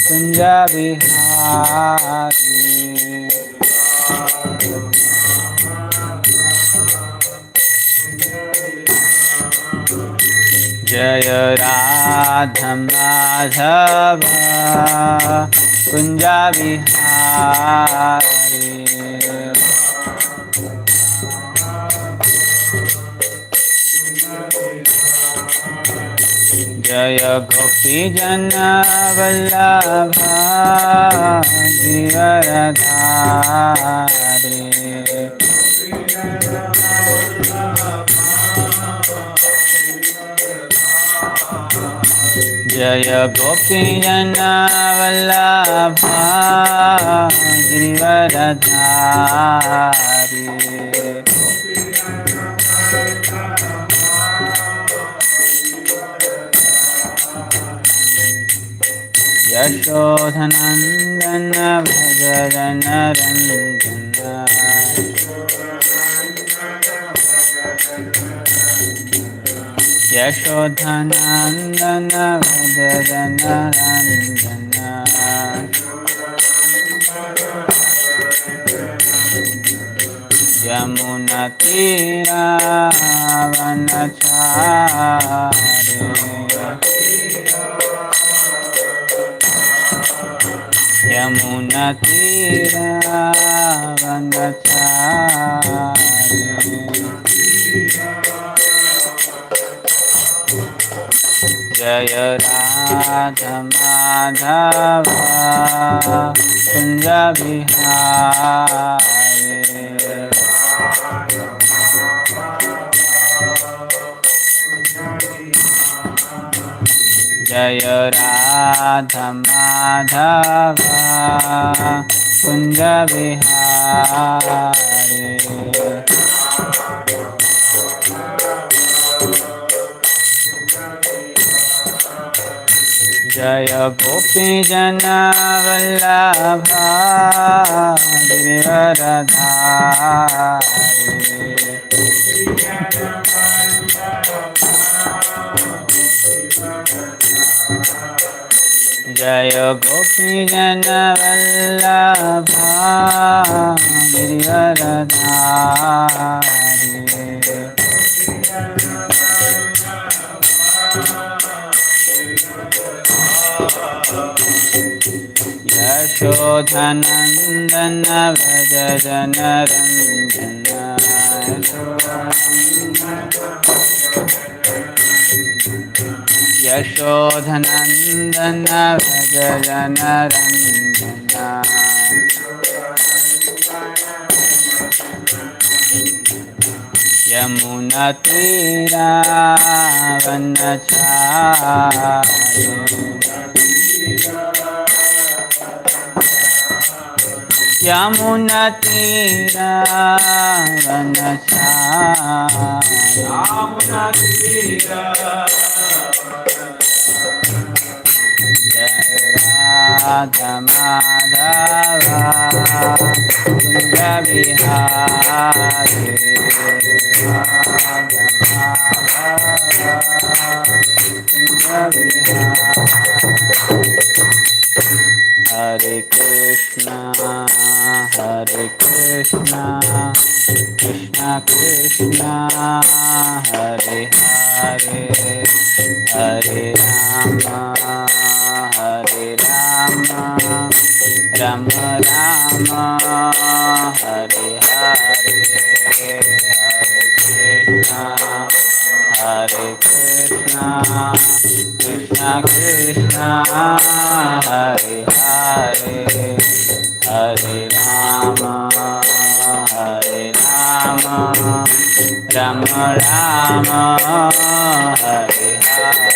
kunja vihari. Jaya Radha Madhava kunja vihari. Jaya Gopi Jana Vallabha Givaradhari. Jaya Gopi Jana Vallabha Givaradhari. Yashodhanandana Bhajana Ranjana. Yashodhanandana Bhajana Ranjana. Yamuna Tira Vanachari. Yamuna Tira Vanachari. Jaya Radha Madhava kunja vihari. Jaya Radha Madhava kunja vihari. Jaya Gopi Jana Vallabha Givaradhari. Jaya Gopi Jana Vallabha Givaradhari. Yashodhanandana Vrajana Ranjana. Yashodhanandana Vrajana Ranjana. Yamuna Tira Vanachari. Yamuna Tira Vanachari. Yamuna Tira. Radha Madhava kunja vihari. Radha Madhava kunja vihari. Hare Krishna, Hare Krishna, Krishna Krishna, Hare Hare, Hare Rama, Hare Rama, Rama Rama, Hare Hare, Hare Krishna, Hare Krishna, Krishna Krishna, Hare Hare, Hare Rama, Hare Rama, Rama Rama, Hare Hare,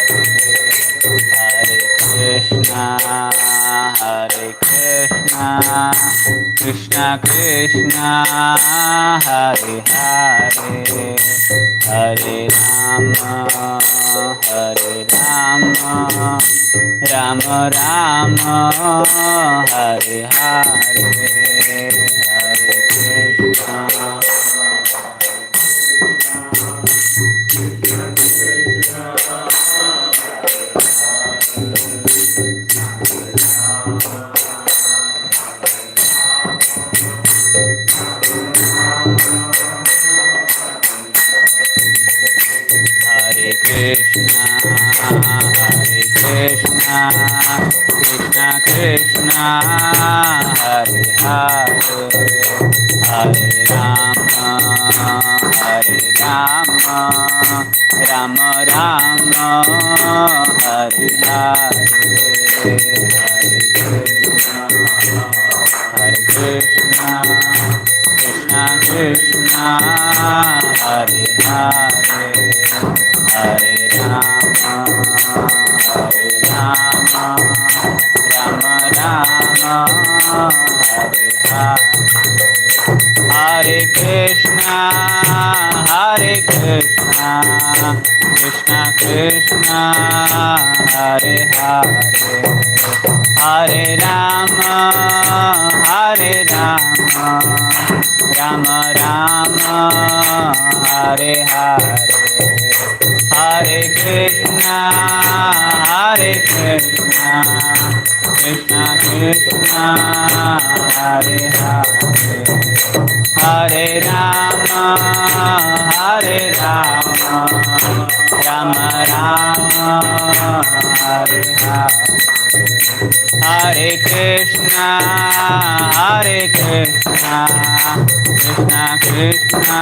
Hare Krishna, Hare Krishna, Krishna Krishna, Hare Hare, Hare Rama, Hare Rama, Rama Rama, Hare Hare, Hare Krishna. Krishna Krishna Hare Hare Hare Rama Hare Rama Rama Rama Hare Hare Hare Krishna Krishna Krishna Hare Hare Hare Rama Hare Rama Rama Rama Hare Hare Hare Krishna Krishna Krishna Hare Hare Hare Rama Rama Rama Hare Hare Hare Krishna Krishna Krishna Hare Hare Hare Rama Rama Rama Hare Hare Hare Krishna Krishna Krishna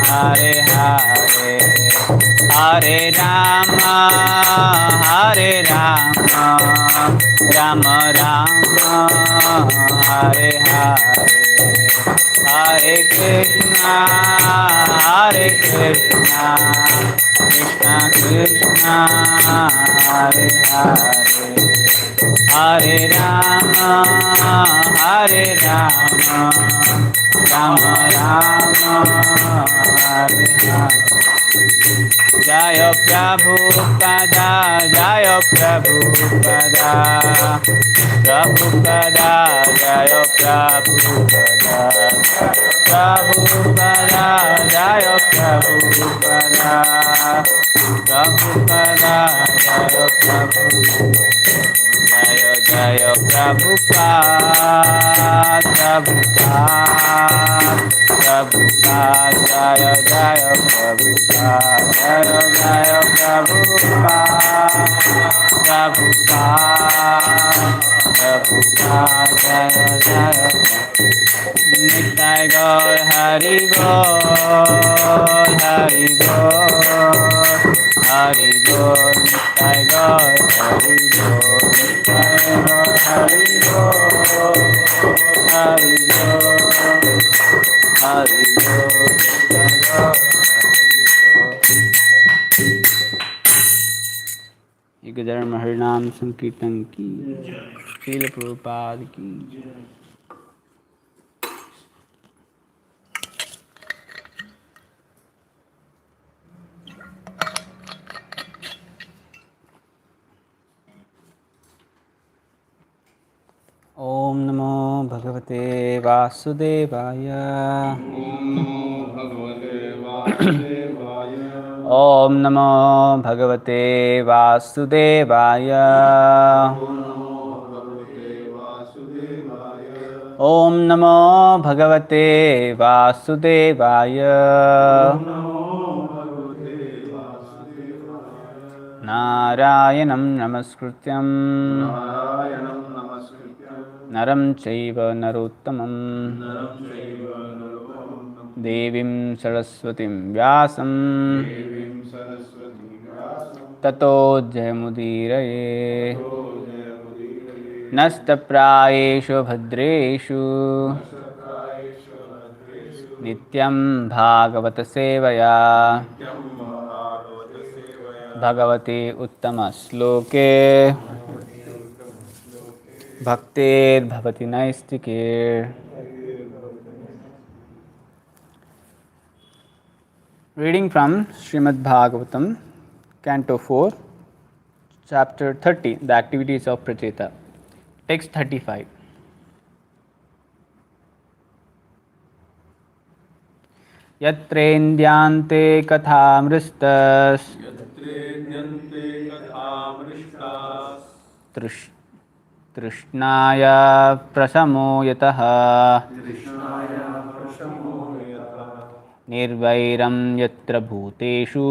Hare Hare Hare Rama Rama Rama Hare Hare Hare Krishna Krishna Krishna Hare Hare Hare Rama Rama Rama Hare Hare Jaya Prabhupada Jaya Prabhupada Prabhupada Jaya Prabhupada Prabhupada Jaya Prabhupada Prabhupada Jaya Prabhupada Jaya Jaya Prabhupada Prabhupada Prabhupada Jaya Jaya Prabhupada Jaya Jaya Prabhupada Prabhupada Prabhupada Jaya Jaya Nitai Gaur Hari Bol Hari Bol Hari Bol Nitai Gaur Hari Bol Nitai Gaur Hari Bol Hari Bol Hari Bol Nitai Gaur एक धर्म हरिनाम संकीर्तन की श्रील प्रभुपाद की ओम नमो भगवते वासुदेवाय ओम नमो भगवते वासुदेवाय ओम नमो भगवते वासुदेवाय नारायणं नमस्कृत्यं नरं चैव नरोत्तमं देवीं सरस्वतीं व्यासं ततो जयमुदीरये नस्तप्रायेषु भद्रेषु नित्यं भागवत सेवया भगवते उत्तमश्लोके भक्तेर्भवति नैष्टिके Reading from Srimad Bhagavatam, Canto 4, Chapter 30, The Activities of Pracheta. Text 35. yatreḍyante kathā mṛṣṭās tṛṣṇāyāḥ praśamo yataḥ nirvairam yatra bhūteṣu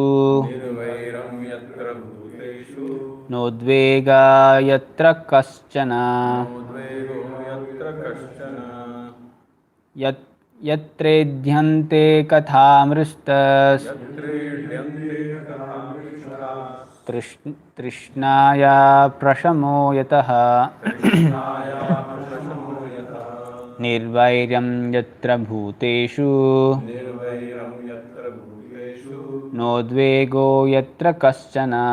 nodvego yatra kaścana yatreḍyante kathā mṛṣṭās tṛṣṇāyāḥ praśamo yataḥ nirvairam yatra bhūteṣu nodvego yatra kaścana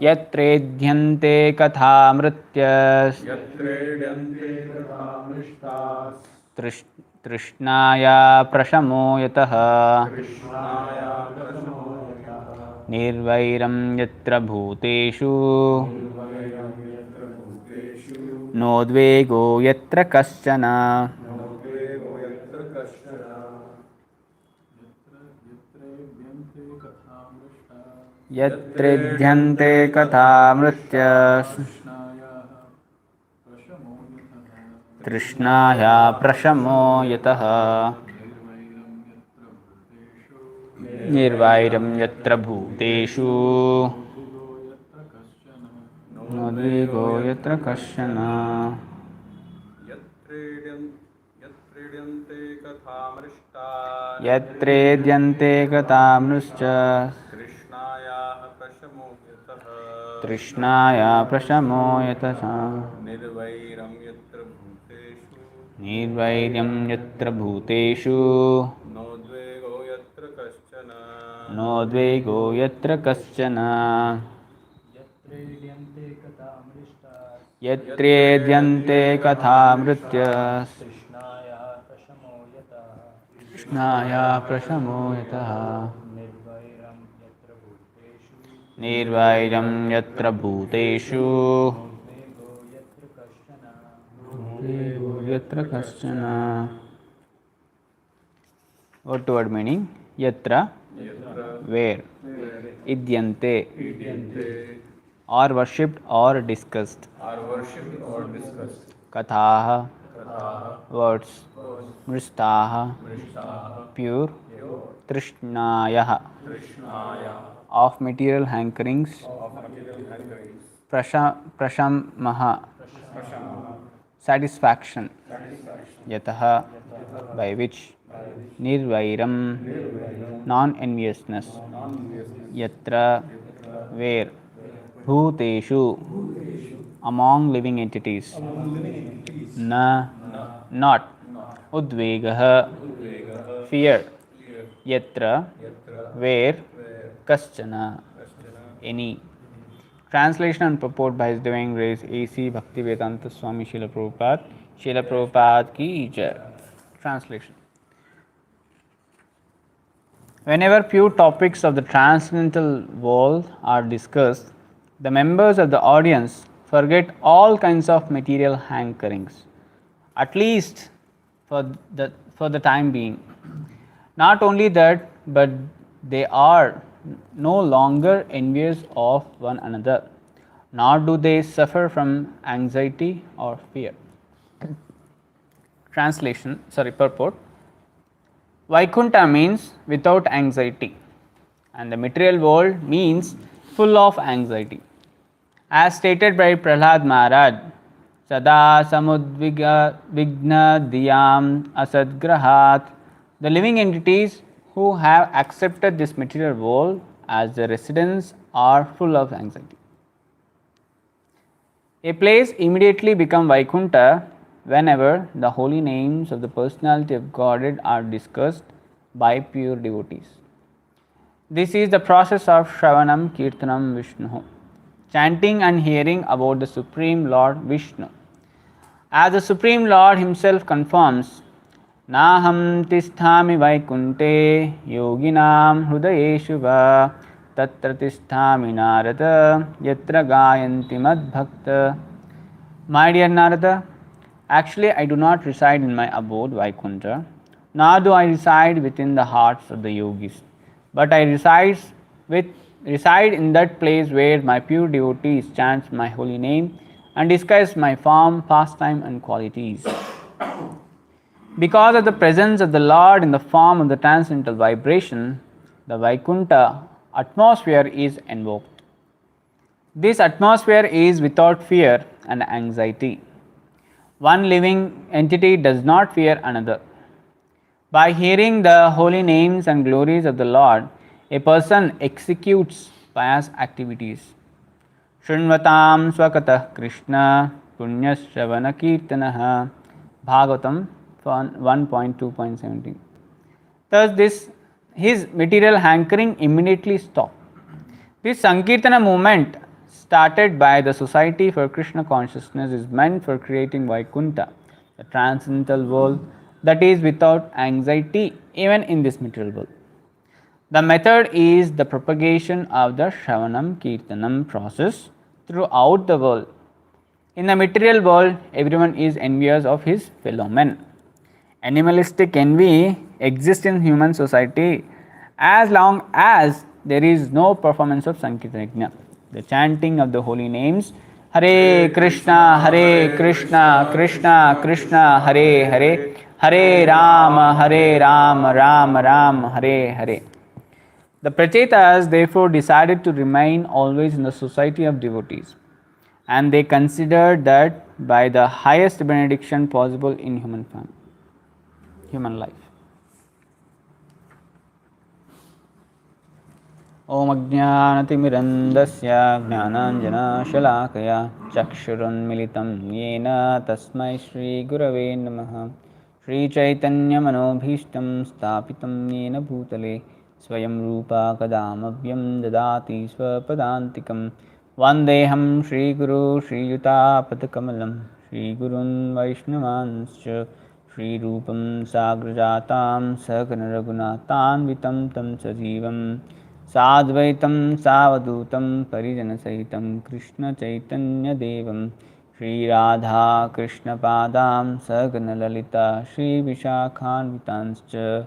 yatreḍyante kathā mṛṣṭās tṛṣṇāyāḥ praśamo yataḥ nirvairam yatra bhūteṣu nodvego yatra kaścana yatreḍyante kathā mṛṣṭās tṛṣṇāyāḥ praśamo yataḥ nirvairam yatra bhūteṣu nodvego yatra kaścana yatreḍyante kathā mṛṣṭās tṛṣṇāyāḥ praśamo yataḥ nirvairam yatra bhūteṣu nodvego yatra kaścana yatreḍyante kathā mṛṣṭās tṛṣṇāyāḥ praśamo yataḥ nirvairam yatra bhūteṣu nodvego yatra kaścana. Word to word meaning: yatra, where; īḍyante, or worshipped or discussed; kathāḥ, words; mṛṣṭāḥ, pure; tṛṣṇāyāḥ, of material hankerings; praśamaḥ, satisfaction; yataḥ, by which; nirvairam, non-enviousness; yatra, where; bhūteṣu, among living entities; not; udvegaḥ, fear; yatra, where; kaścana, any. Translation and purport by His Divine Grace A.C. Bhaktivedanta Swami Srila Prabhupada. Srila Prabhupada ki jai. Translation. Whenever pure topics of the transcendental world are discussed, the members of the audience forget all kinds of material hankerings, at least for the time being. Not only that, but they are no longer envious of one another, nor do they suffer from anxiety or fear. Purport. Vaikuntha means without anxiety, and the material world means full of anxiety. As stated by Prahlad Maharaj, Sada samudvignadiyam asadgrahat, the living entities who have accepted this material world as their residence are full of anxiety. A place immediately becomes Vaikuntha whenever the holy names of the personality of Godhead are discussed by pure devotees. This is the process of Shravanam Kirtanam Vishnu, chanting and hearing about the Supreme Lord Vishnu. As the Supreme Lord Himself confirms, Naham tisthami vaikunte yoginam hrudayeshu va tatra tisthami narada yatra gayanti madbhakta. My dear Narada, Actually, I do not reside in my abode, Vaikuntha, nor do I reside within the hearts of the yogis, but I reside in that place where my pure devotees chant my holy name and discuss my form, pastime, and qualities. Because of the presence of the Lord in the form of the transcendental vibration, the Vaikuntha atmosphere is invoked. This atmosphere is without fear and anxiety. One living entity does not fear another. By hearing the holy names and glories of the Lord, a person executes pious activities. Shrunvatam swakatah Krishna punyashravana kirtanaha. Bhagavatam 1.2.17. Thus, his material hankering immediately stopped. This Sankirtana movement, started by the Society for Krishna Consciousness, is meant for creating Vaikuntha, the transcendental world that is without anxiety even in this material world. The method is the propagation of the Shravanam Kirtanam process throughout the world. In the material world, everyone is envious of his fellow men. Animalistic envy exists in human society as long as there is no performance of Sankirtana, the chanting of the holy names, Hare Krishna, Krishna Krishna, Hare Hare, Hare Ram, Ram, Hare Hare. The Prachetas therefore decided to remain always in the society of devotees, and they considered that by the highest benediction possible in human life. Om Ajnanatimirandasya Jnananjana Shalakaya Chakshurunmilitam Yena Tasmai Shri Gurave Namaha. Shri Chaitanya Manobhishtam Stapitam Yena Bhutale Swayam Rupa Kadamavyam Dadati Swapadantikam Vandeham Shri Guru Shri Yuta Padakamalam Shri Gurun Vaishnavanscha Shri Rupam Sagrajatam Sagana Raghunatam Vitam Tam Sajivam Sadvaitam Savadutam Parijana Sahitam Krishna Chaitanya Devam Shri Radha Krishna Padam Sagana Lalita Shri Vishakhan Vitanscha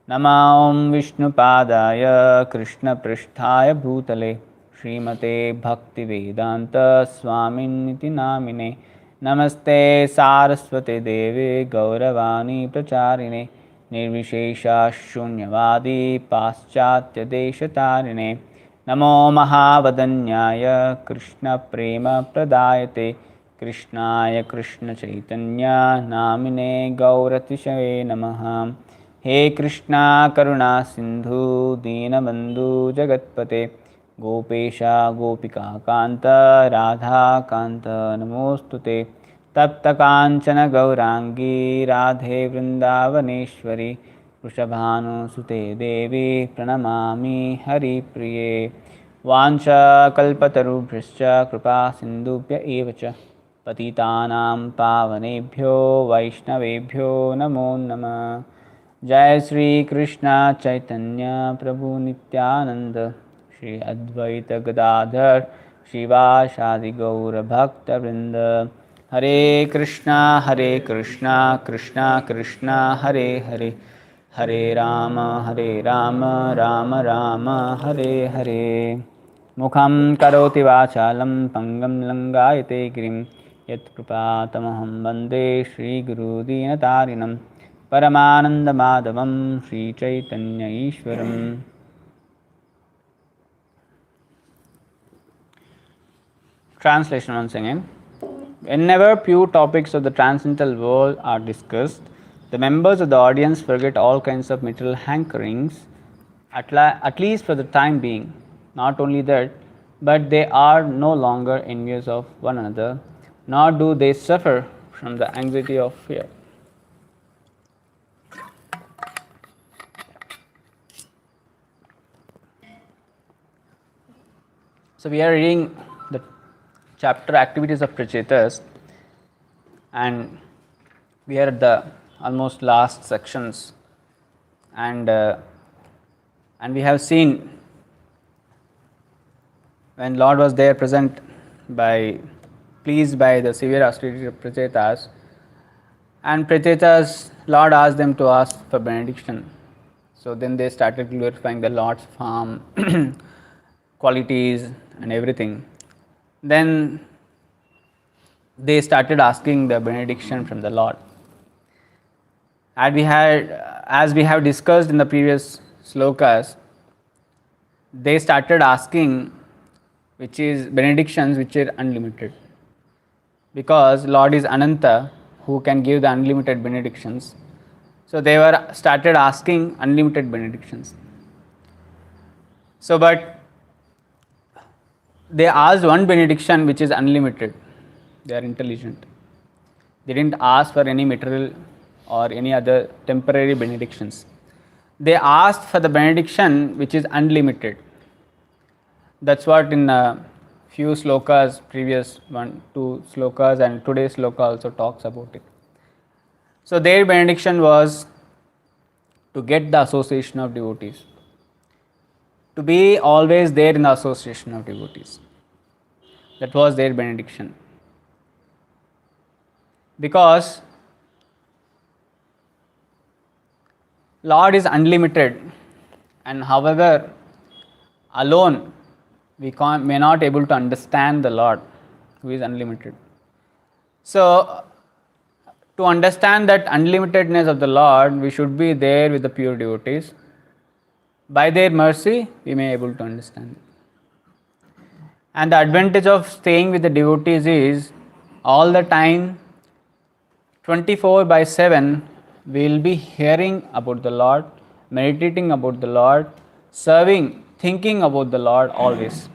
Nama Om Vishnu Padaya Krishna Prishthaya Bhutale Srimate Bhakti Vedanta Swaminiti Namine Namaste Saraswate Deve Gauravani Pracharine Nirvishesha Shunyavadi Paschatya Deshatarine Namo Mahavadanyaya Krishna Prema Pradayate Krishnaya Krishna Chaitanya Namine Gauratishave Namaha. He Krishna Karuna Sindhu Deenabandhu Jagatpate Gopesha Gopika Kanta Radha Kanta Namostute Tapta Kanchana Gaurangi Radhe Vrindavaneshwari Vrishabhanu Sute Devi Pranamami Hari Priye Vancha Kalpatarubhrischa Kripa Sindhubhya Evacha Patitanam Pavanebhyo Vaishnavebhyo Namo Namah. Jai Shri Krishna Chaitanya Prabhu Nityananda Shri Advaita Gadadhar Shivasadi Gaura Bhakta Vrinda. Hare Krishna, Krishna Krishna, Hare Hare, Hare Rama, Rama Rama, Hare Hare. Mukham karoti vachalam pangam langayate girim yat kripatamaham bande Shri Guru Dinatarinam Paramananda Madhavam Shri Chaitanya Ishwaram. Translation once again. Whenever pure topics of the transcendental world are discussed, the members of the audience forget all kinds of material hankerings, at least for the time being. Not only that, but they are no longer envious of one another, nor do they suffer from the anxiety of fear. So we are reading the chapter Activities of Prachetas, and we are at the almost last sections, and we have seen when Lord was there present, pleased by the severe austerity of Prachetas, And Prachetas, Lord asked them to ask for benediction. So then they started glorifying the Lord's form, qualities and everything. Then they started asking the benediction from the Lord. As we have discussed in the previous slokas, they started asking which is benedictions which are unlimited. Because Lord is Ananta, who can give the unlimited benedictions. So they were started asking unlimited benedictions. So but they asked one benediction which is unlimited. They are intelligent. They didn't ask for any material or any other temporary benedictions. They asked for the benediction which is unlimited. That's what in few slokas, previous 1-2 slokas and today's sloka also talks about it. So their benediction was to get the association of devotees, to be always there in the association of devotees. That was their benediction. Because Lord is unlimited, and however alone we may not able to understand the Lord who is unlimited. So to understand that unlimitedness of the Lord, we should be there with the pure devotees. By their mercy, we may able to understand it. And the advantage of staying with the devotees is all the time, 24/7, we will be hearing about the Lord, meditating about the Lord, serving, thinking about the Lord always.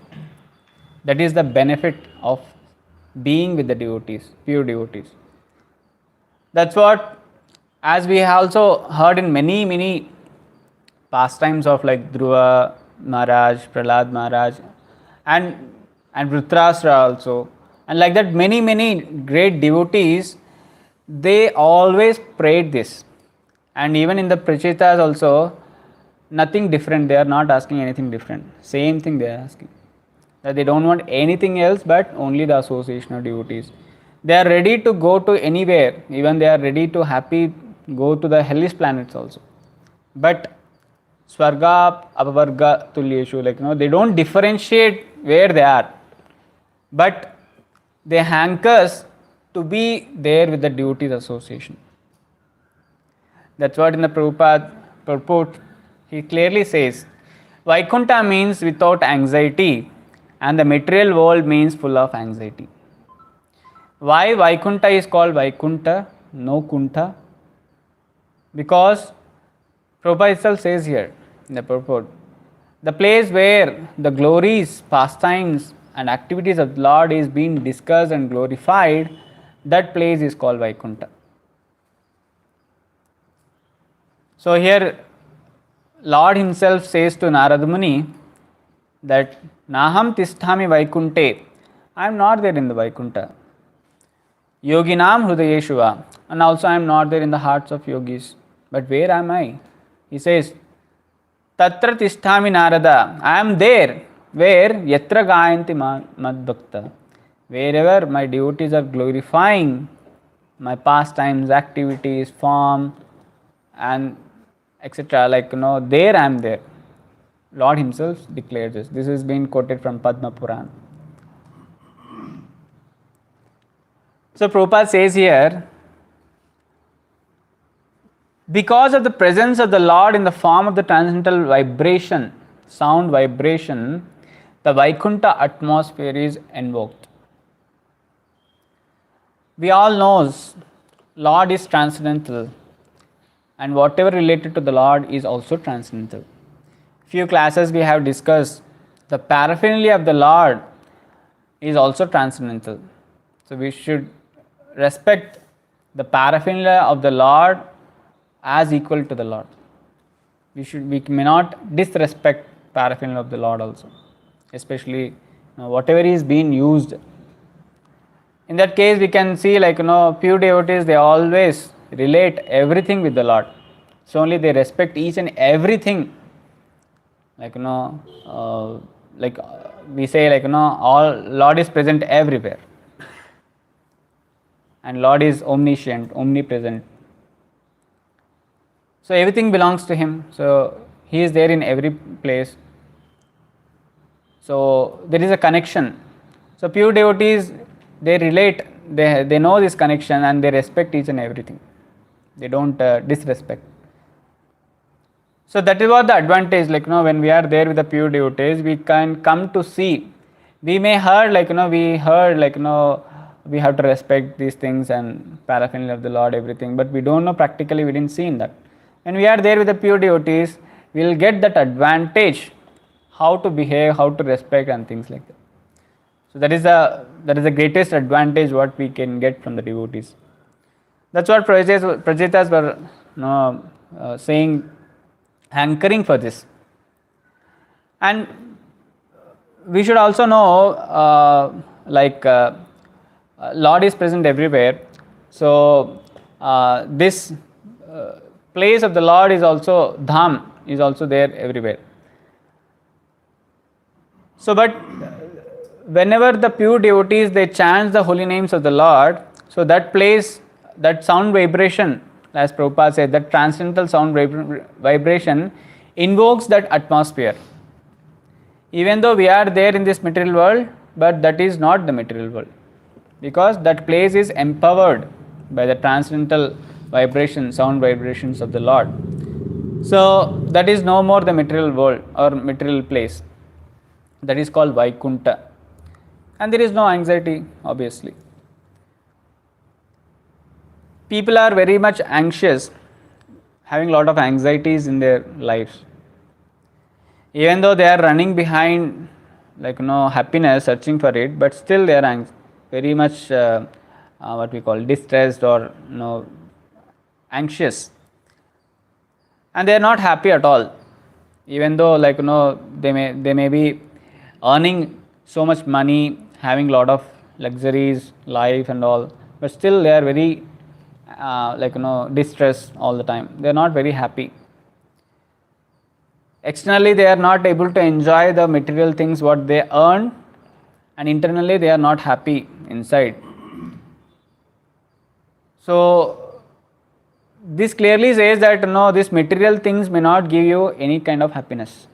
That is the benefit of being with the devotees, pure devotees. That's what, as we have also heard in many pastimes of like Dhruva Maharaj, Prahlad Maharaj, and Dhritarashtra also, and like that many great devotees, they always prayed this. And even in the Prachetas also, nothing different, they are not asking anything different, same thing they are asking, that they don't want anything else but only the association of devotees. They are ready to go to anywhere, even they are ready to happy go to the hellish planets also. But Swarga, Apavarga, Tulyeshu, like they don't differentiate where they are, but they hankers to be there with the devotees association. That's what in the Prabhupada purport he clearly says, Vaikuntha means without anxiety, and the material world means full of anxiety. Why Vaikuntha is called Vaikuntha, no Kuntha? Because Prabhupada itself says here in the purport, the place where the glories, pastimes and activities of the Lord is being discussed and glorified, that place is called Vaikuntha. So here Lord himself says to Narada Muni that Naham tisthami Vaikunte, I am not there in the Vaikuntha. Yoginam Hrudayeshuva, and also I am not there in the hearts of yogis. But where am I? He says, Tatra tisthami Narada, I am there where yatreḍyante madbhakta, wherever my devotees are glorifying my pastimes, activities, form, and etc. Like there I am there. Lord himself declares this. This has been quoted from Padma Purana. So Prabhupada says here, because of the presence of the Lord in the form of the transcendental vibration, sound vibration, the Vaikuntha atmosphere is invoked. We all know Lord is transcendental, and whatever related to the Lord is also transcendental. Few classes we have discussed, the paraphernalia of the Lord is also transcendental. So we should respect the paraphernalia of the Lord as equal to the Lord. We may not disrespect paraphernalia of the Lord also, especially whatever is being used. In that case, we can see pure devotees, they always relate everything with the Lord. So only they respect each and everything. We say all Lord is present everywhere. and Lord is omniscient, omnipresent. So everything belongs to Him. So He is there in every place. So there is a connection. So pure devotees, they relate, they know this connection and they respect each and everything. They don't disrespect. So that is what the advantage, like when we are there with the pure devotees, we can come to see. We may heard we have to respect these things and paraphernalia of the Lord, everything, but we don't know practically, we didn't see in that. When we are there with the pure devotees, we will get that advantage, how to behave, how to respect and things like that. So that is the greatest advantage what we can get from the devotees. That's what Prajetas were saying, hankering for this. And we should also know Lord is present everywhere. So this place of the Lord is also, dham is also there everywhere. So but whenever the pure devotees, they chant the holy names of the Lord, so that place, that sound vibration, as Prabhupada said, that transcendental sound vibration invokes that atmosphere. Even though we are there in this material world, but that is not the material world, because that place is empowered by the transcendental vibration, sound vibrations of the Lord. So that is no more the material world or material place. That is called Vaikunta. And there is no anxiety, obviously. People are very much anxious, having a lot of anxieties in their lives. Even though they are running behind happiness, searching for it, but still they are very much what we call distressed or anxious. And they are not happy at all. Even though they may be earning so much money, having a lot of luxuries, life and all, but still they are very distressed all the time. They are not very happy. Externally they are not able to enjoy the material things what they earn, and internally they are not happy inside. So this clearly says that these material things may not give you any kind of happiness.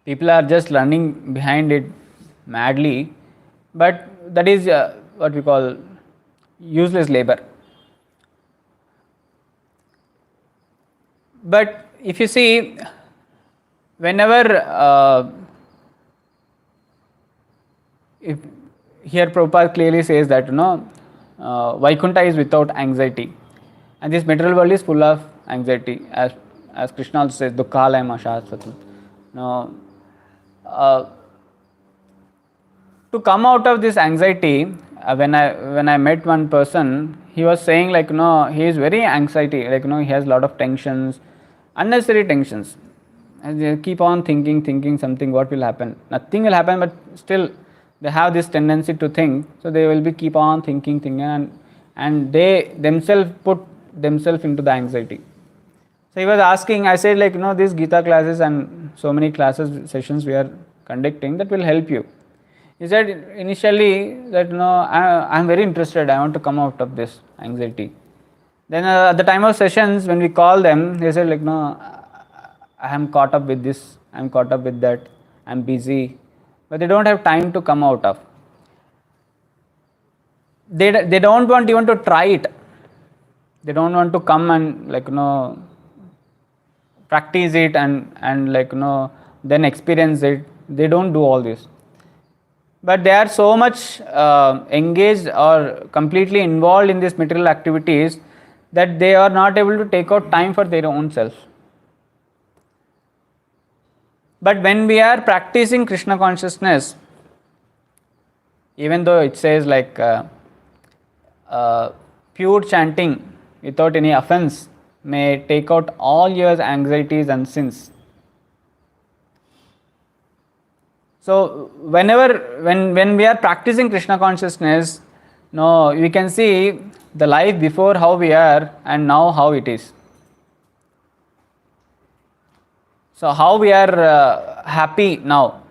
People are just running behind it madly, but that is what we call useless labor. But if you see, whenever here Prabhupada clearly says that Vaikunta is without anxiety, and this material world is full of anxiety, as Krishna also says, dukkhalayam ashāsvatam. To come out of this anxiety, when I met one person, he was saying he is very anxiety, he has a lot of tensions, unnecessary tensions, and they keep on thinking something, what will happen? Nothing will happen, but still they have this tendency to think, so they will be keep on thinking and they themselves put themselves into the anxiety. So he was asking, I said these Gita classes and so many classes, sessions we are conducting, that will help you. He said initially that I am very interested, I want to come out of this anxiety. Then at the time of sessions, when we call them, they said I am caught up with this, I am caught up with that, I am busy, but they don't have time to come out of. They don't want even to try it. They don't want to come and practice it and then experience it. They don't do all this. But they are so much engaged or completely involved in these material activities that they are not able to take out time for their own self. But when we are practicing Krishna consciousness, even though it says pure chanting without any offense may take out all your anxieties and sins. So when we are practicing Krishna consciousness, we can see the life before how we are and now how it is. So how we are happy now.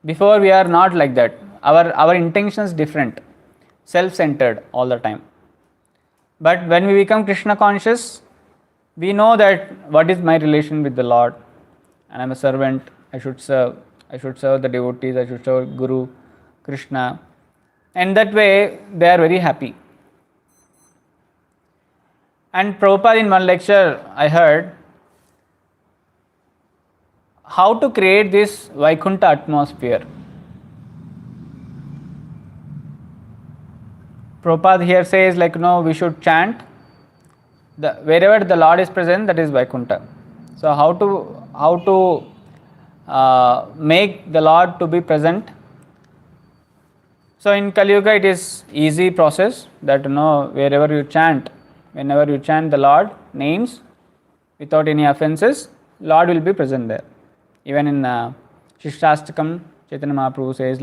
Before we are not like that. Our intention is different. self-centered all the time. But when we become Krishna conscious, we know that what is my relation with the Lord, and I am a servant, I should serve the devotees, I should serve Guru, Krishna, and that way they are very happy. And Prabhupada in one lecture I heard how to create this Vaikuntha atmosphere. Prabhupada here says we should chant wherever the Lord is present, that is Vaikuntha. So how to make the Lord to be present? So in Kali Yuga it is easy process that wherever you chant, whenever you chant the Lord names without any offenses, Lord will be present there. Even in Shishtastakam, Chaitanya Mahaprabhu says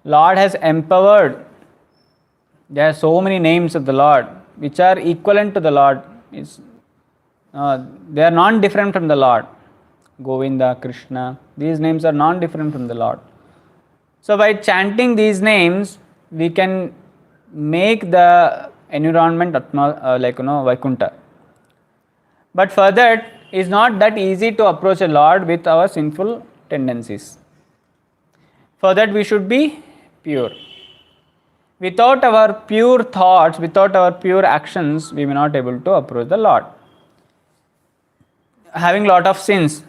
Lord has empowered. There are so many names of the Lord which are equivalent to the Lord. They are non-different from the Lord. Govinda, Krishna, these names are non-different from the Lord. So by chanting these names, we can make the environment Vaikuntha. But for that, it's not that easy to approach a Lord with our sinful tendencies. For that, we should be pure. Without our pure thoughts, without our pure actions, we may not be able to approach the Lord. Having lot of sins,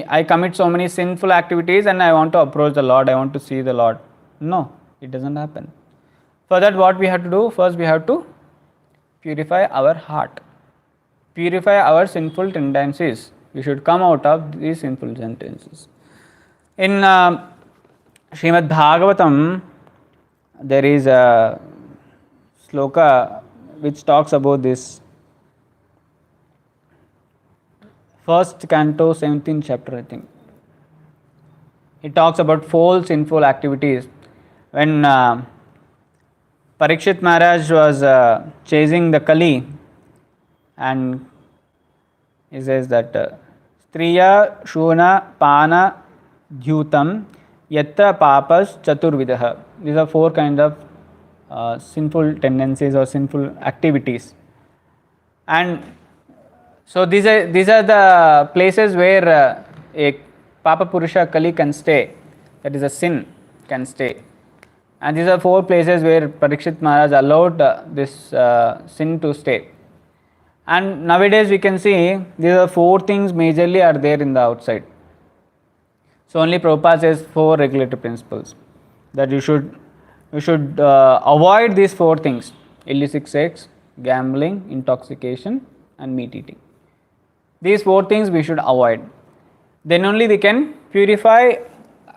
I commit so many sinful activities and I want to approach the Lord, I want to see the Lord. No, it doesn't happen. For that, what we have to do? First, we have to purify our heart, purify our sinful tendencies. We should come out of these sinful tendencies. In Srimad Bhagavatam, there is a sloka which talks about this. First canto, 17th chapter, I think. It talks about 4 sinful activities. When Parikshit Maharaj was chasing the Kali, and he says that Striya, Shuna, Pana, Dhyutam, Yatra, Papas, Chaturvidaha. These are 4 kinds of sinful tendencies or sinful activities. And so these are the places where a Papa Purusha Kali can stay, that is a sin can stay. And these are 4 places where Parikshit Maharaj allowed this sin to stay. And nowadays we can see these are 4 things majorly are there in the outside. So only Prabhupada says 4 regulatory principles that you should avoid these 4 things: illicit sex, gambling, intoxication, and meat eating. These 4 things we should avoid. Then only we can purify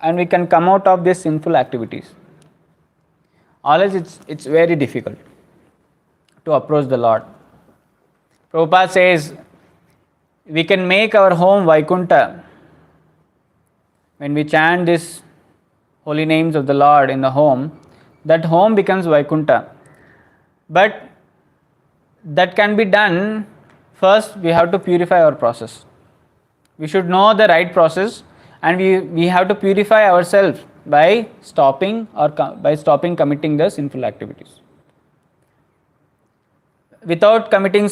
and we can come out of these sinful activities. Otherwise it's very difficult to approach the Lord. Prabhupada says we can make our home Vaikuntha when we chant these holy names of the Lord in the home. That home becomes Vaikuntha. But that can be done. First, we have to purify our process. We should know the right process, and we have to purify ourselves by stopping committing the sinful activities. Without committing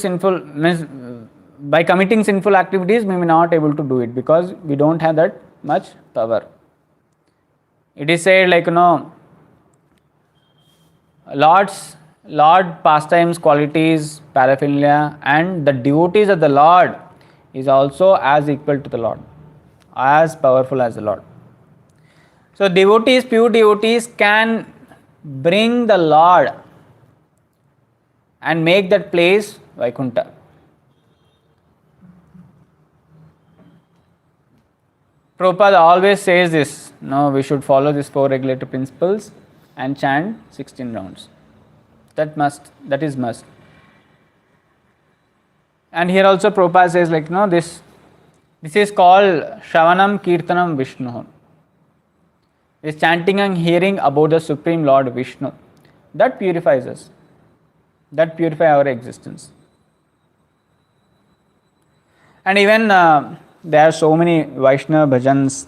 by committing sinful activities, we may not able to do it because we don't have that much power. It is said Lord pastimes, qualities, paraphernalia, and the devotees of the Lord is also as equal to the Lord, as powerful as the Lord. So devotees, pure devotees can bring the Lord and make that place Vaikuntha. Prabhupada always says this, we should follow these 4 regulatory principles and chant 16 rounds. That is must. And here also Prabhupada says this is called Shravanam Kirtanam Vishnu. This chanting and hearing about the Supreme Lord Vishnu. That purifies us. That purifies our existence. And even there are so many Vaishnava bhajans.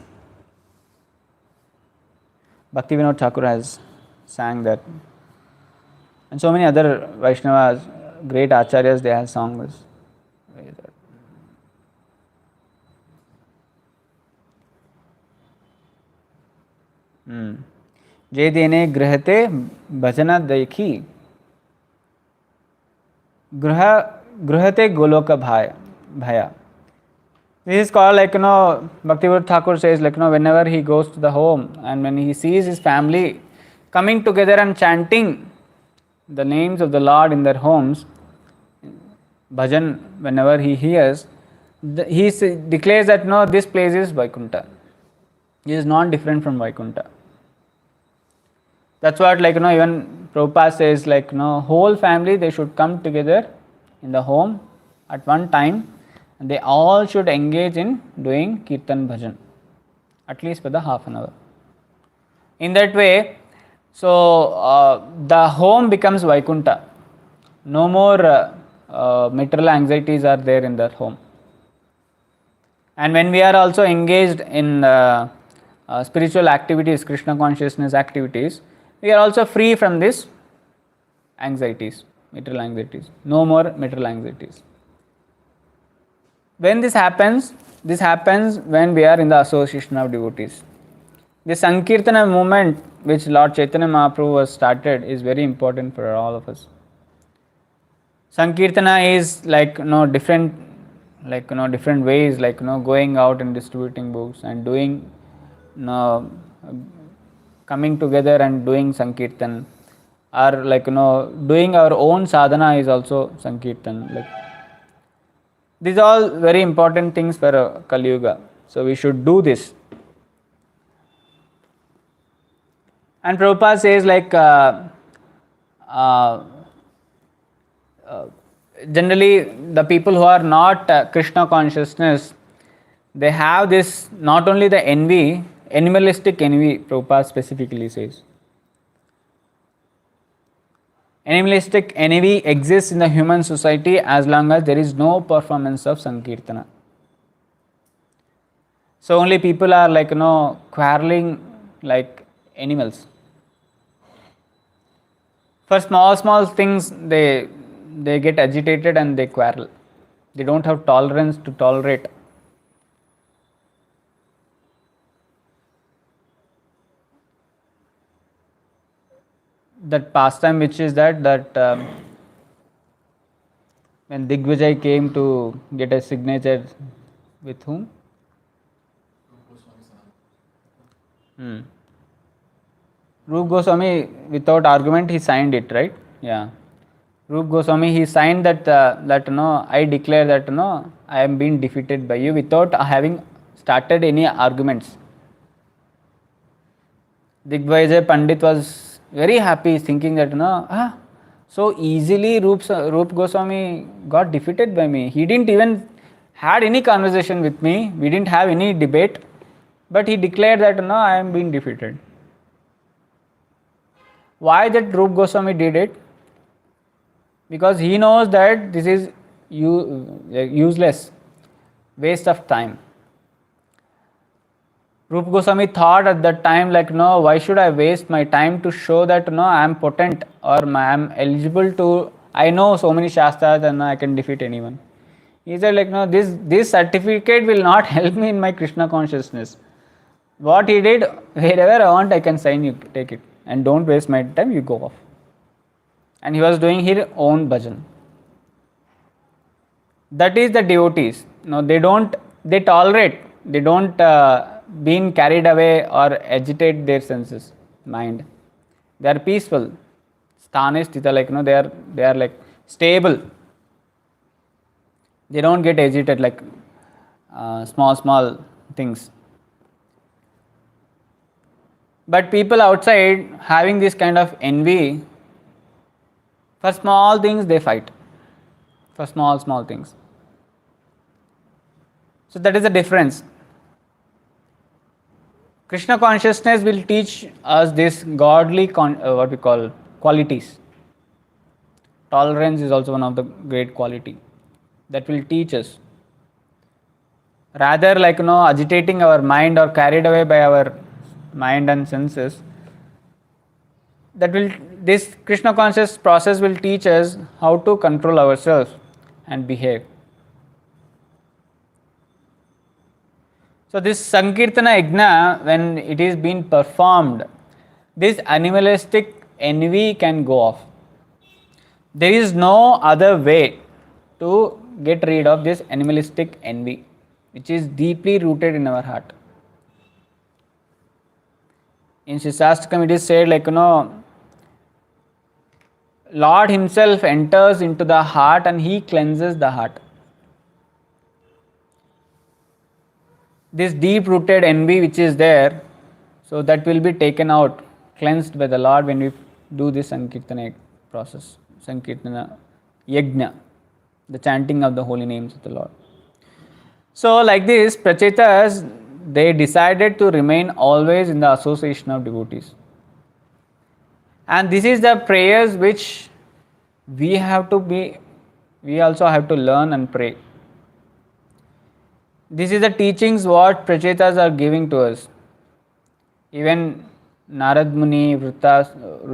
Bhaktivinoda Thakur has sang that. And so many other Vaishnavas, great acharyas, they have sung this. जे देने गृहते भजना देखी गृहते Golok bhaya. This is called Bhaktivinoda Thakur says whenever he goes to the home and when he sees his family coming together and chanting the names of the Lord in their homes, bhajan, whenever he hears, he declares that no, this place is Vaikuntha. It is not different from Vaikuntha. That's what even Prabhupada says whole family they should come together in the home at one time and they all should engage in doing kirtan bhajan at least for the half an hour. In that way, so the home becomes Vaikuntha. No more material anxieties are there in that home. And when we are also engaged in spiritual activities, Krishna consciousness activities, we are also free from these anxieties, material anxieties. No more material anxieties. When this happens when we are in the association of devotees. The Sankirtana movement which Lord Chaitanya Mahaprabhu has started is very important for all of us. Sankirtana is different different ways going out and distributing books and doing coming together and doing Sankirtan, or doing our own sadhana is also Sankirtan. These are all very important things for Kali Yuga. So we should do this. And Prabhupada says generally the people who are not Krishna consciousness, they have this not only the envy, animalistic envy, Prabhupada specifically says. Animalistic envy exists in the human society as long as there is no performance of Sankirtana. So only people are quarreling like animals. For small things they get agitated and they quarrel. They don't have tolerance to tolerate. That pastime which is that when Digvijay came to get a signature with whom? Rup Goswami, without argument he signed it, right? Yeah. Rup Goswami, he signed that I declare that I am being defeated by you without having started any arguments. Digvijay Pandit was very happy, thinking that so easily Rup Goswami got defeated by me. He didn't even had any conversation with me. We didn't have any debate, but he declared that I am being defeated. Why that Rup Goswami did it? Because he knows that this is useless, waste of time. Rup Goswami thought at that time no, why should I waste my time to show that I am potent or I am eligible to, I know so many shastras and I can defeat anyone. He said no, this certificate will not help me in my Krishna consciousness. What he did, wherever I want I can sign, you take it and don't waste my time, you go off. And he was doing his own bhajan. That is the devotees. They tolerate, they don't being carried away or agitate their senses, mind. They are peaceful. Sthane sthita, they are stable. They don't get agitated small things. But people outside having this kind of envy, for small things they fight. For small things. So that is the difference. Krishna consciousness will teach us this godly what we call qualities. Tolerance is also one of the great quality that will teach us. Rather agitating our mind or carried away by our mind and senses, this Krishna conscious process will teach us how to control ourselves and behave. So this Sankirtana Yajna, when it is being performed, this animalistic envy can go off. There is no other way to get rid of this animalistic envy, which is deeply rooted in our heart. In Shastakam it is said, Lord himself enters into the heart and he cleanses the heart. This deep rooted envy which is there, so that will be taken out, cleansed by the Lord when we do this Sankirtana process, Sankirtana Yajna, the chanting of the holy names of the Lord. So like this, Prachetas, they decided to remain always in the association of devotees. And this is the prayers which we also have to learn and pray. This is the teachings what Prachetas are giving to us. Even Narad Muni, Vrutrasra,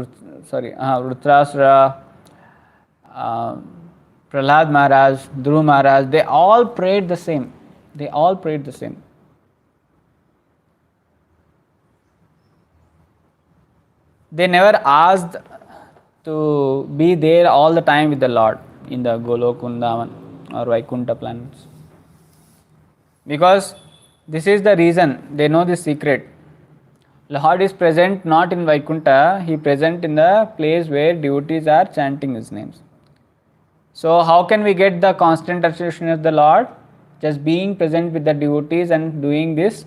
Prahlad Maharaj, Dhruv Maharaj, they all prayed the same. They never asked to be there all the time with the Lord in the Golok, Vrindavan or Vaikuntha planets. Because this is the reason, they know this secret. Lord is present not in Vaikuntha, he is present in the place where devotees are chanting his names. So how can we get the constant association of the Lord? Just being present with the devotees and doing this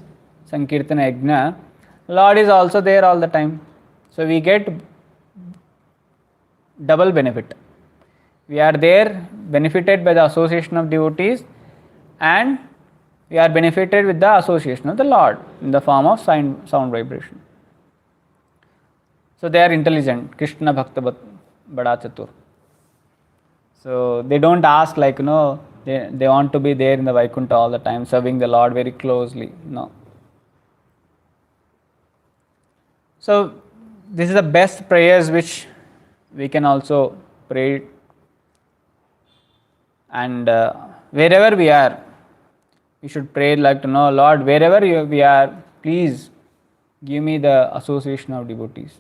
Sankirtana Yajna. Lord is also there all the time. So we get double benefit. We are there benefited by the association of devotees, and we are benefited with the association of the Lord in the form of sound vibration. So they are intelligent. Krishna Bhakta Bada Chatur. So they don't ask they want to be there in the Vaikuntha all the time, serving the Lord very closely. No. So this is the best prayers which we can also pray. And wherever we are, we should pray Lord, wherever we are, please give me the association of devotees.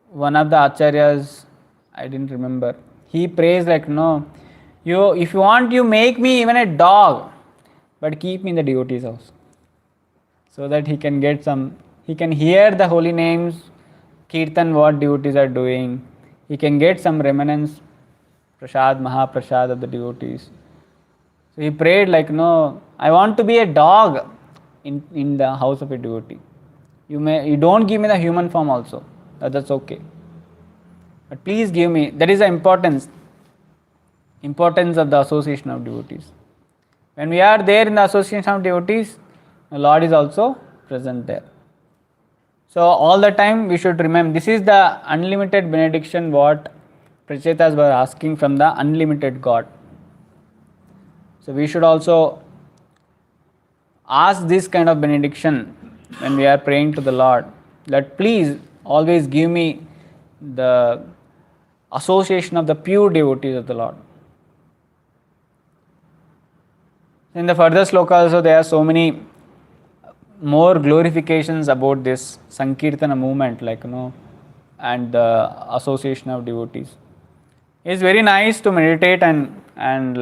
One of the acharyas, I didn't remember, he prays if you want, you make me even a dog, but keep me in the devotee's house, so that he can hear the holy names, kirtan what devotees are doing, he can get some remnants, prasad, mahaprasad of the devotees. So he prayed I want to be a dog in the house of a devotee. You don't give me the human form also, that's okay, but please give me. That is the importance of the association of devotees. When we are there in the association of devotees, the Lord is also present there. So all the time we should remember, this is the unlimited benediction what Prachetas were asking from the unlimited God. So we should also ask this kind of benediction when we are praying to the Lord, that please always give me the association of the pure devotees of the Lord. In the further sloka also there are so many more glorifications about this Sankirtana movement, and the association of devotees. It's very nice to meditate and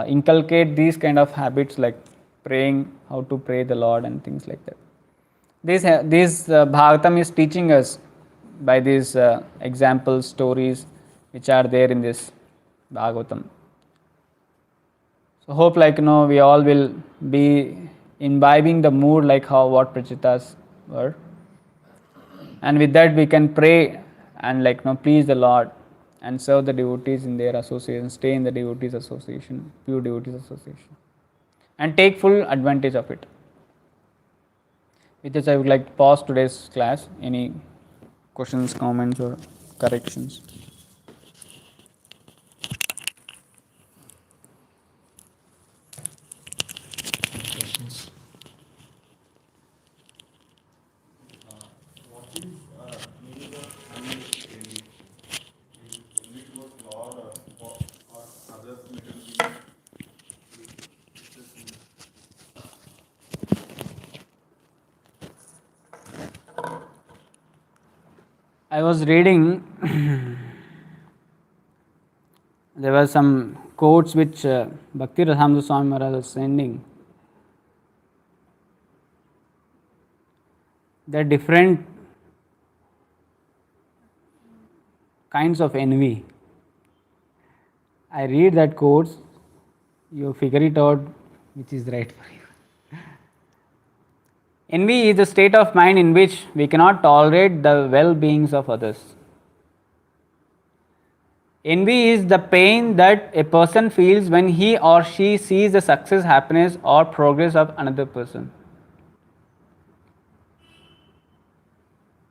inculcate these kind of habits, like praying, how to pray the Lord and things like that. This Bhagavatam is teaching us by these example stories which are there in this Bhagavatam. So hope we all will be imbibing the mood what Prachetas were, and with that we can pray and please the Lord and serve the devotees in their association, stay in the devotees association, pure devotees association, and take full advantage of it. With this I would like to pause today's class. Any questions, comments or corrections? I was reading, there were some quotes which Bhakti Rasamrita Swami Maharaj was sending. There are different kinds of envy. I read that quotes, you figure it out which is right for you. Envy is a state of mind in which we cannot tolerate the well-beings of others. Envy is the pain that a person feels when he or she sees the success, happiness or progress of another person.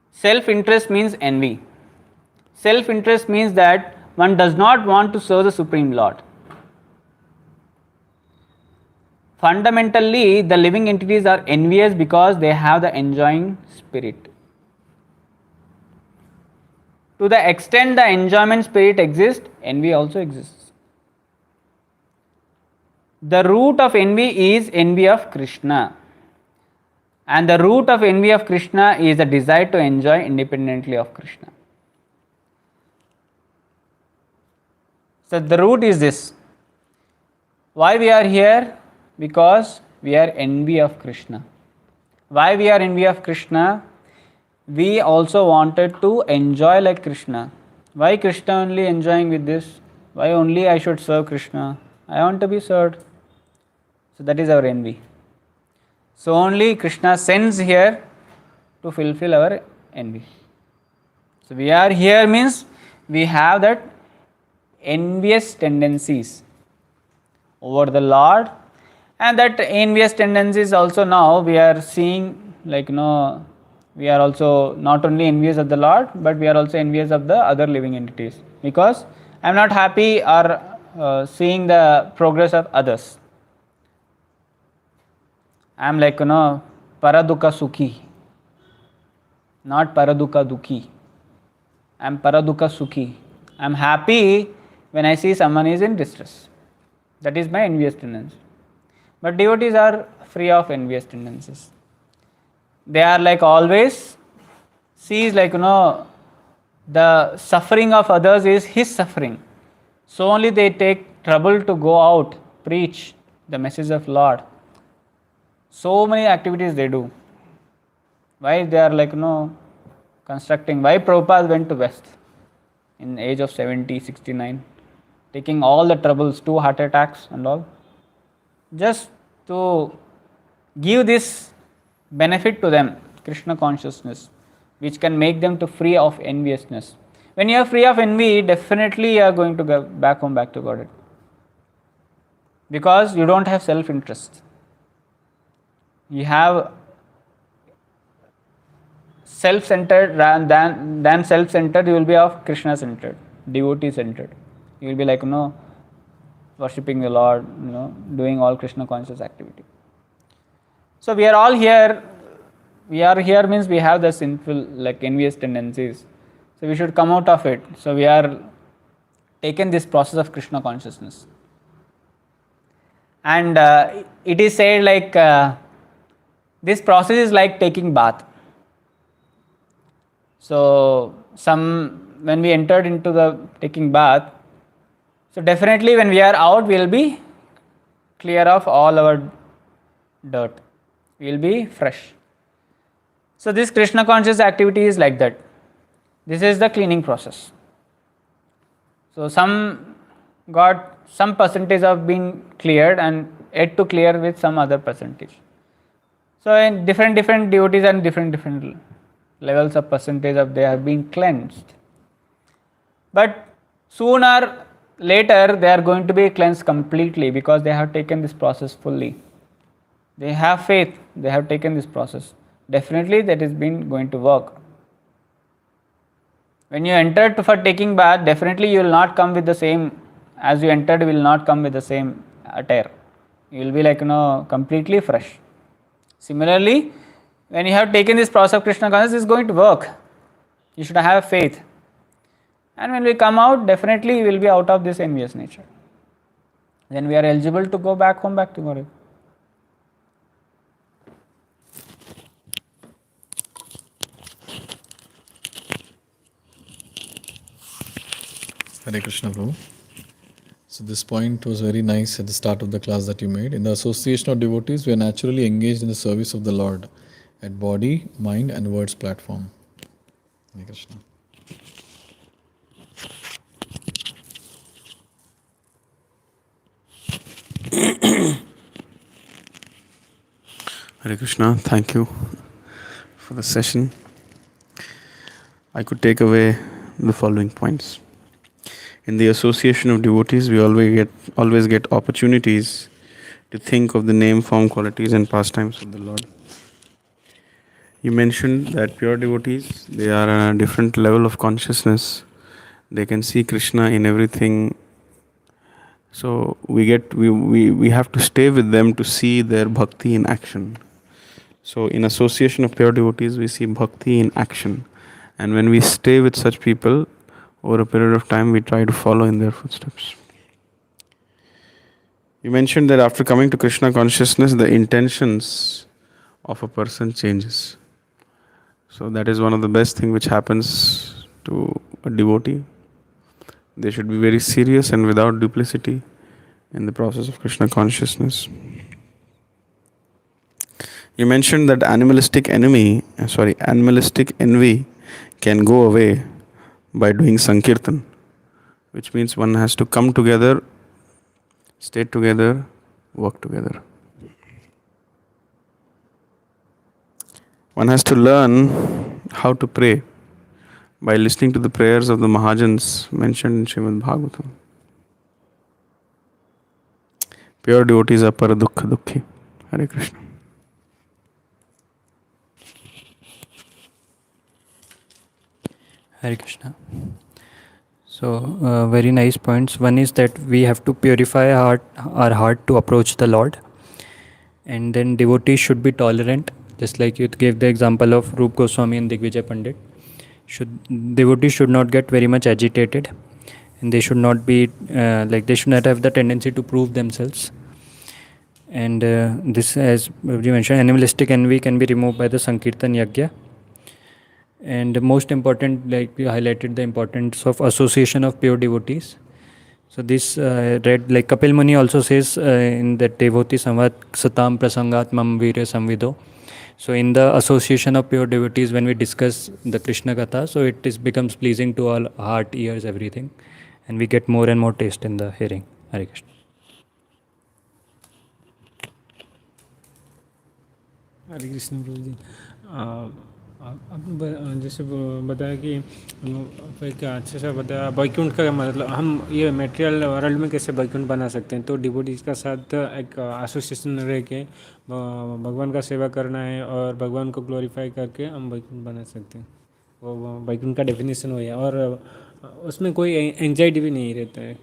Self-interest means envy. Self-interest means that one does not want to serve the Supreme Lord. Fundamentally, the living entities are envious because they have the enjoying spirit. To the extent the enjoyment spirit exists, envy also exists. The root of envy is envy of Krishna. And the root of envy of Krishna is the desire to enjoy independently of Krishna. So the root is this. Why we are here? Because we are envy of Krishna. Why we are envy of Krishna? We also wanted to enjoy like Krishna. Why Krishna only enjoying with this? Why only I should serve Krishna? I want to be served. So that is our envy. So only Krishna sends here to fulfill our envy. So we are here means we have that envious tendencies over the Lord, and that envious tendencies also now we are seeing, like we are also not only envious of the Lord, but we are also envious of the other living entities, because I am not happy or seeing the progress of others. I am like paradukha sukhi, not paradukha dukhi. I am paradukha sukhi. I am happy when I see someone is in distress. That is my envious tendency. But devotees are free of envious tendencies. They are like always sees like the suffering of others is his suffering. So only they take trouble to go out, preach the message of Lord. So many activities they do. Why they are like constructing? Why Prabhupada went to West in the age of 70, 69, taking all the troubles, 2 heart attacks and all, just to give this benefit to them, Krishna consciousness, which can make them to free of enviousness. When you are free of envy, definitely you are going to go back home, back to Godhead, because you don't have self-interest. You have self-centered rather than self-centered. You will be of Krishna-centered, devotee-centered. You will be like worshipping the Lord, doing all Krishna conscious activity. So we are all here. We are here means we have the sinful, like envious tendencies. So we should come out of it. So we are taken this process of Krishna consciousness. And it is said like this process is like taking bath. So when we entered into the taking bath, so definitely when we are out, we will be clear of all our dirt. We will be fresh. So this Krishna conscious activity is like that. This is the cleaning process. So some got some percentage of being cleared and yet to clear with some other percentage. So in different devotees and different levels of percentage of they are being cleansed. But sooner later they are going to be cleansed completely, because they have taken this process fully. They have faith, they have taken this process. Definitely that is going to work. When you enter for taking bath, definitely you will not come with the same, as you entered, will not come with the same attire. You will be like completely fresh. Similarly, when you have taken this process of Krishna consciousness, it is going to work. You should have faith. And when we come out, definitely we will be out of this envious nature. Then we are eligible to go back home, back to Godhead. Hare Krishna, Prabhu. So this point was very nice at the start of the class that you made. In the association of devotees, we are naturally engaged in the service of the Lord at body, mind and words platform. Hare Krishna. Hare Krishna, thank you for the session. I could take away the following points. In the association of devotees, we always get opportunities to think of the name, form, qualities, and pastimes of the Lord. You mentioned that pure devotees, they are at a different level of consciousness. They can see Krishna in everything. So we have to stay with them to see their bhakti in action. So in association of pure devotees, we see bhakti in action. And when we stay with such people, over a period of time, we try to follow in their footsteps. You mentioned that after coming to Krishna consciousness, the intentions of a person changes. So that is one of the best thing which happens to a devotee. They should be very serious and without duplicity in the process of Krishna consciousness. You mentioned that animalistic envy can go away by doing sankirtan, which means one has to come together, stay together, work together. One has to learn how to pray by listening to the prayers of the Mahajans mentioned in Srimad Bhagavatam. Pure devotees are paradukha dukhi. Hare Krishna. Hare Krishna. So, very nice points. One is that we have to purify our heart to approach the Lord. And then devotees should be tolerant, just like you gave the example of Rup Goswami and Digvijay Pandit. Devotees should not get very much agitated, and they should not be they should not have the tendency to prove themselves. And this, as you mentioned, animalistic envy can be removed by the Sankirtan Yagya. And most important, like we highlighted the importance of association of pure devotees. So this read, like Kapil Muni also says in that devotee samvat satam prasangat mam virya samvido. So in the association of pure devotees, when we discuss the Krishna Katha, so it becomes pleasing to all heart, ears, everything, and we get more and more taste in the hearing. Hare Krishna. हरे कृष्ण प्रभु जी आपने जैसे बताया कि क्या अच्छे से बताया वैकुंठ का मतलब हम ये मटेरियल वर्ल्ड में कैसे वैकुंठ बना सकते हैं। तो डिवोटीज का साथ एक एसोसिएशन रह के भगवान का सेवा करना है और भगवान को ग्लोरीफाई करके हम वैकुंठ बना सकते हैं। वो वैकुंठ का डेफिनेशन वही है और उसमें कोई एंजाइटी भी नहीं रहता है।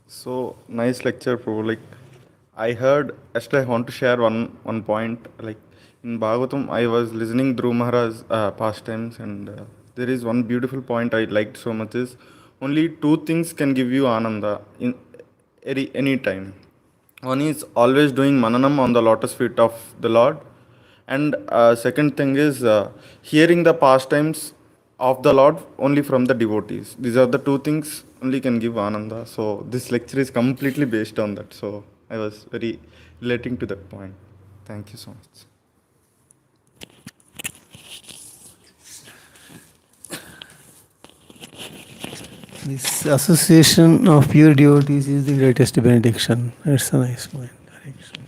So nice lecture, Prabhu. Like I heard, actually, I want to share one point. Like in Bhagavatam, I was listening Dhruv Maharaj's pastimes, and there is one beautiful point I liked so much is only two things can give you ananda in any time. One is always doing mananam on the lotus feet of the Lord, and second thing is hearing the pastimes of the Lord only from the devotees. These are the two things only can give ananda. So this lecture is completely based on that. So I was very relating to that point. Thank you so much. This association of pure devotees is the greatest benediction. That's a nice point. Hare Krishna.